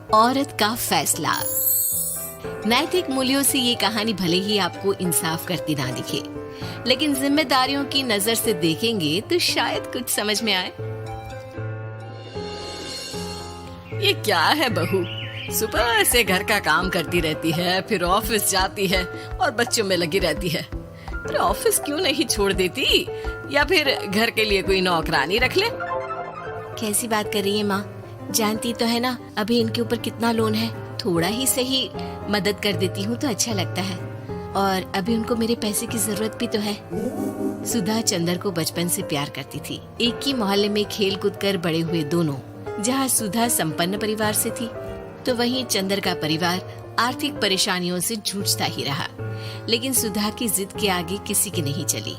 औरत का फैसला। नैतिक मूल्यों से ये कहानी भले ही आपको इंसाफ करती ना दिखे, लेकिन जिम्मेदारियों की नजर से देखेंगे तो शायद कुछ समझ में आए। ये क्या है बहू, सुबह से घर का काम करती रहती है, फिर ऑफिस जाती है और बच्चों में लगी रहती है। अरे ऑफिस क्यों नहीं छोड़ देती, या फिर घर के लिए कोई नौकरानी रख ले। कैसी बात कर रही है माँ? जानती तो है ना अभी इनके ऊपर कितना लोन है। थोड़ा ही सही मदद कर देती हूँ तो अच्छा लगता है, और अभी उनको मेरे पैसे की जरूरत भी तो है। सुधा चंदर को बचपन से प्यार करती थी। एक ही मोहल्ले में खेल कूद कर बड़े हुए दोनों। जहाँ सुधा संपन्न परिवार से थी तो वहीं चंदर का परिवार आर्थिक परेशानियों से जूझता ही रहा। लेकिन सुधा की जिद के आगे किसी की नहीं चली।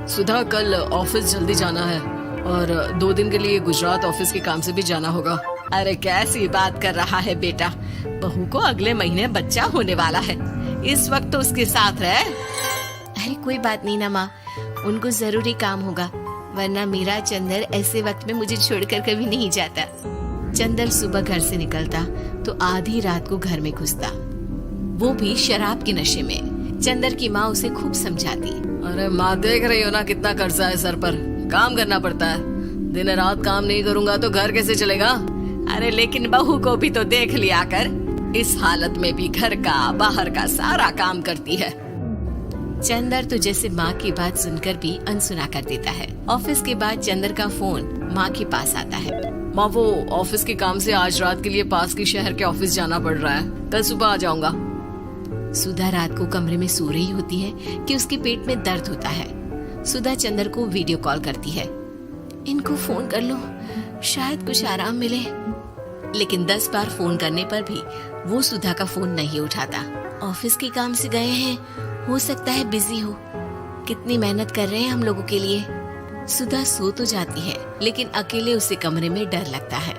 सुधा, कल ऑफिस जल्दी जाना है और 2 दिन के लिए गुजरात ऑफिस के काम से भी जाना होगा। अरे कैसी बात कर रहा है बेटा, बहू को अगले महीने बच्चा होने वाला है, इस वक्त तो उसके साथ रहे। अरे कोई बात नहीं ना माँ, उनको जरूरी काम होगा, वरना मेरा चंदर ऐसे वक्त में मुझे छोड़कर कभी नहीं जाता। चंदर सुबह घर से निकलता तो आधी रात को घर में घुसता, वो भी शराब के नशे में। चंदर की माँ उसे खूब समझाती। अरे माँ, देख रही हो ना कितना कर्जा है सर पर, काम करना पड़ता है। दिन रात काम नहीं करूँगा तो घर कैसे चलेगा। अरे लेकिन बहू को भी तो देख लिया कर, इस हालत में भी घर का बाहर का सारा काम करती है। चंदर तो जैसे माँ की बात सुनकर भी अनसुना कर देता है। ऑफिस के बाद चंदर का फोन माँ के पास आता है। माँ, वो ऑफिस के काम से आज रात के लिए पास के शहर के ऑफिस जाना पड़ रहा है, कल सुबह आ जाऊंगा। सुधा रात को कमरे में सो रही होती है कि उसके पेट में दर्द होता है। सुधा चंदर को वीडियो कॉल करती है। इनको फोन कर लो, शायद कुछ आराम मिले। लेकिन 10 बार फोन करने पर भी वो सुधा का फोन नहीं उठाता। ऑफिस के काम से गए हैं, हो सकता है बिजी हो। कितनी मेहनत कर रहे हैं हम लोगों के लिए। सुधा सो तो जाती है, लेकिन अकेले उसे कमरे में डर लगता है।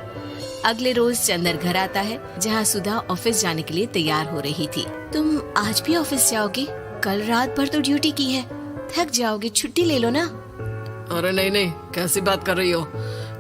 अगले रोज चंदर घर आता है, जहाँ सुधा ऑफिस जाने के लिए तैयार हो रही थी। तुम आज भी ऑफिस जाओगे? कल रात भर तो ड्यूटी की है, थक जाओगे, छुट्टी ले लो ना। अरे नहीं नहीं, कैसी बात कर रही हो,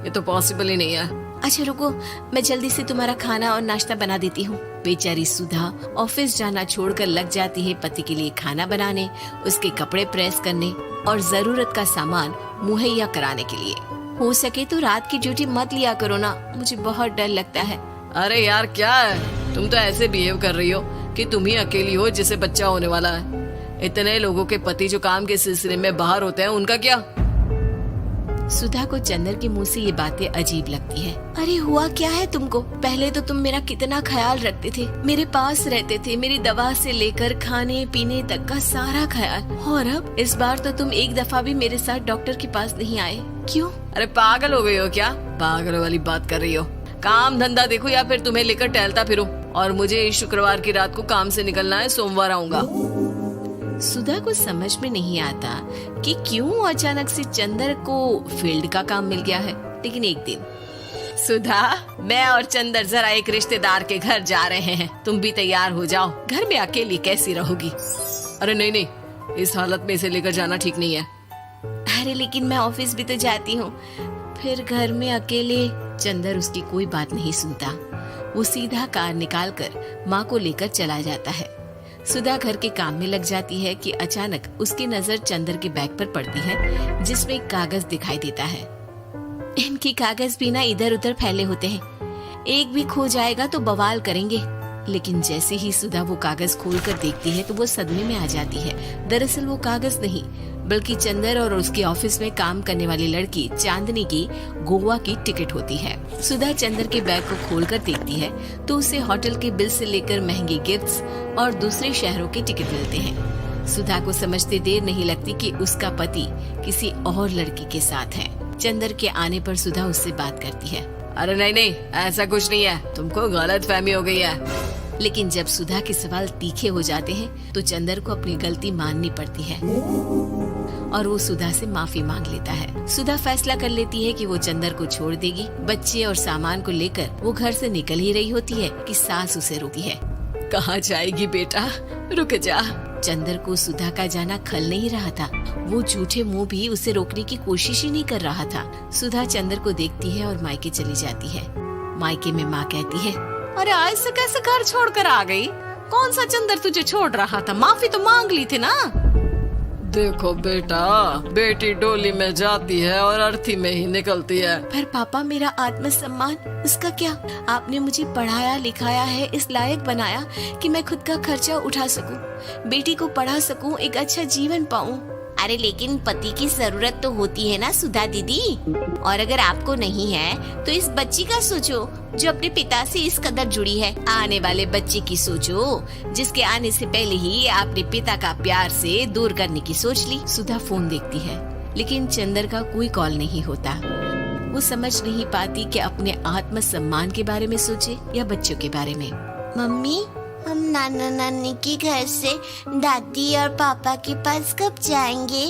ये तो पॉसिबल ही नहीं है। अच्छा रुको, मैं जल्दी से तुम्हारा खाना और नाश्ता बना देती हूँ। बेचारी सुधा ऑफिस जाना छोड़कर लग जाती है पति के लिए खाना बनाने, उसके कपड़े प्रेस करने और जरूरत का सामान मुहैया कराने के लिए। हो सके तो रात की ड्यूटी मत लिया करो ना, मुझे बहुत डर लगता है। अरे यार क्या है, तुम तो ऐसे बिहेव कर रही हो कि तुम ही अकेली हो जिसे बच्चा होने वाला है। इतने लोगों के पति जो काम के सिलसिले में बाहर होते हैं, उनका क्या? सुधा को चंदर के मुंह से ये बातें अजीब लगती है। अरे हुआ क्या है तुमको? पहले तो तुम मेरा कितना ख्याल रखते थे, मेरे पास रहते थे, मेरी दवा से लेकर खाने पीने तक का सारा ख्याल। और अब इस बार तो तुम एक दफा भी मेरे साथ डॉक्टर के पास नहीं आए, क्यों? अरे पागल हो गई हो क्या? पागल वाली बात कर रही हो। काम धंधा देखो या फिर तुम्हें लेकर टहलता फिरो। और मुझे शुक्रवार की रात को काम से निकलना है, सोमवार आऊंगा। सुधा को समझ में नहीं आता कि क्यों अचानक से चंदर को फील्ड का काम मिल गया है। लेकिन एक दिन, सुधा, मैं और चंदर जरा एक रिश्तेदार के घर जा रहे हैं, तुम भी तैयार हो जाओ, घर में अकेली कैसी रहोगी। अरे नहीं नहीं, इस हालत में इसे लेकर जाना ठीक नहीं है। अरे लेकिन मैं ऑफिस भी तो जाती हूँ, फिर घर में अकेले। चंदर उसकी कोई बात नहीं सुनता। वो सीधा कार निकाल कर माँ को लेकर चला जाता है। सुधा घर के काम में लग जाती है कि अचानक उसकी नजर चंदर के बैग पर पड़ती है, जिसमें एक कागज दिखाई देता है। इनकी कागज भी ना इधर उधर फैले होते हैं, एक भी खो जाएगा तो बवाल करेंगे। लेकिन जैसे ही सुधा वो कागज खोलकर देखती है तो वो सदमे में आ जाती है। दरअसल वो कागज नहीं, बल्कि चंदर और उसके ऑफिस में काम करने वाली लड़की चांदनी की गोवा की टिकट होती है। सुधा चंदर के बैग को खोलकर देखती है तो उसे होटल के बिल से लेकर महंगे गिफ्ट्स और दूसरे शहरों के टिकट मिलते हैं। सुधा को समझते देर नहीं लगती कि उसका पति किसी और लड़की के साथ है। चंदर के आने पर सुधा उससे बात करती है। अरे नहीं नहीं, ऐसा कुछ नहीं है, तुमको गलत फहमी हो गई है। लेकिन जब सुधा के सवाल तीखे हो जाते हैं तो चंदर को अपनी गलती माननी पड़ती है और वो सुधा से माफी मांग लेता है। सुधा फैसला कर लेती है कि वो चंदर को छोड़ देगी। बच्चे और सामान को लेकर वो घर से निकल ही रही होती है कि सास उसे रोकती है। कहाँ जाएगी बेटा, रुक जा। चंदर को सुधा का जाना खल नहीं रहा था। वो झूठे मुंह भी उसे रोकने की कोशिश ही नहीं कर रहा था। सुधा चंदर को देखती है और मायके चली जाती है। मायके में माँ कहती है, अरे आज से कैसे घर छोड़कर आ गई? कौन सा चंदर तुझे छोड़ रहा था? माफी तो मांग ली थी ना। देखो बेटा, बेटी डोली में जाती है और अर्थी में ही निकलती है। पर पापा, मेरा आत्मसम्मान उसका क्या? आपने मुझे पढ़ाया लिखाया है, इस लायक बनाया कि मैं खुद का खर्चा उठा सकूं, बेटी को पढ़ा सकूं, एक अच्छा जीवन पाऊं। अरे लेकिन पति की जरूरत तो होती है ना सुधा दीदी, और अगर आपको नहीं है तो इस बच्ची का सोचो जो अपने पिता से इस कदर जुड़ी है। आने वाले बच्चे की सोचो जिसके आने से पहले ही आपने पिता का प्यार से दूर करने की सोच ली। सुधा फोन देखती है लेकिन चंदर का कोई कॉल नहीं होता। वो समझ नहीं पाती कि अपने आत्मसम्मान के बारे में सोचे या बच्चों के बारे में। मम्मी, हम नाना नानी के घर से दादी और पापा के पास कब जाएंगे?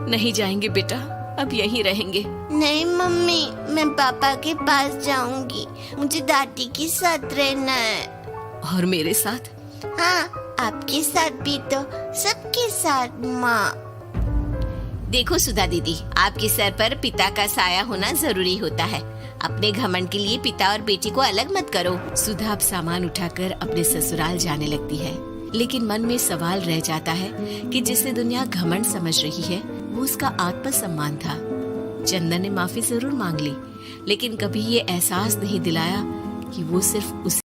नहीं जाएंगे बेटा, अब यहीं रहेंगे। नहीं मम्मी, मैं पापा के पास जाऊंगी, मुझे दादी के साथ रहना है। और मेरे साथ? हाँ, आपके साथ भी तो, सबके साथ माँ। देखो सुधा दीदी, आपके सर पर पिता का साया होना जरूरी होता है। अपने घमंड के लिए पिता और बेटी को अलग मत करो। सुधा अब सामान उठाकर अपने ससुराल जाने लगती है, लेकिन मन में सवाल रह जाता है कि जिसे दुनिया घमंड समझ रही है वो उसका आत्मसम्मान था। चंदन ने माफी जरूर मांग ली, लेकिन कभी ये एहसास नहीं दिलाया कि वो सिर्फ उस